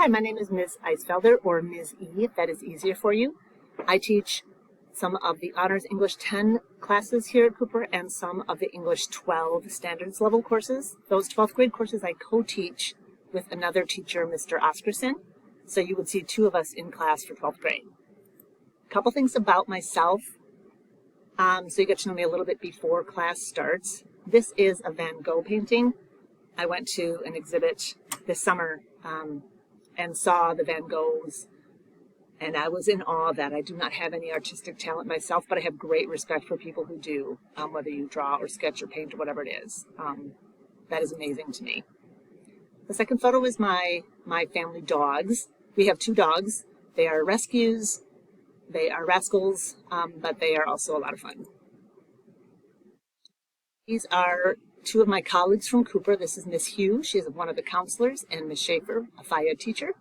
Hi, my name is Ms. Eisfelder, or Ms. E, if that is easier for you. I teach some of the Honors English 10 classes here at Cooper and some of the English 12 standards level courses. Those 12th grade courses I co-teach with another teacher, Mr. Oscarson. So you would see two of us in class for 12th grade. A couple things about myself, so you get to know me a little bit before class starts. This is a Van Gogh painting. I went to an exhibit this summer and saw the Van Goghs, and I was in awe of that. I do not have any artistic talent myself, but I have great respect for people who do, whether you draw or sketch or paint or whatever it is. That is amazing to me. The second photo is my family dogs. We have two dogs. They are rescues. They are rascals, but they are also a lot of fun. These are two of my colleagues from Cooper. This is Miss Hugh. She is one of the counselors, and Miss Schaefer, a FIA teacher.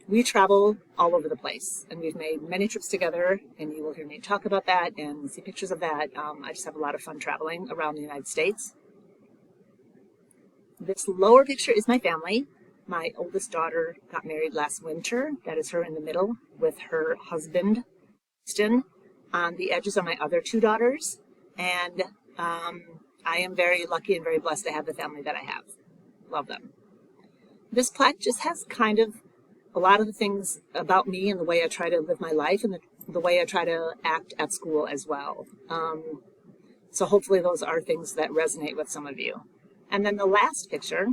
We travel all over the place, and we've made many trips together, and you will hear me talk about that and see pictures of that. I just have a lot of fun traveling around the United States. This lower picture is my family. My oldest daughter got married last winter. That is her in the middle with her husband, Kristen. On the edges are my other two daughters, and I am very lucky and very blessed to have the family that I have. Love them. This plaque just has kind of a lot of the things about me and the way I try to live my life and the way I try to act at school as well. So hopefully those are things that resonate with some of you. And then the last picture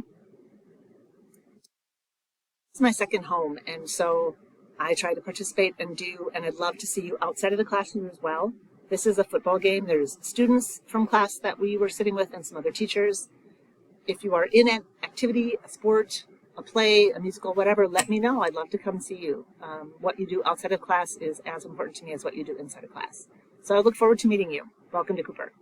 is my second home, and so I try to participate and I'd love to see you outside of the classroom as well. This is a football game. There's students from class that we were sitting with and some other teachers. If you are in an activity, a sport, a play, a musical, whatever, let me know. I'd love to come see you. What you do outside of class is as important to me as what you do inside of class. So I look forward to meeting you. Welcome to Cooper.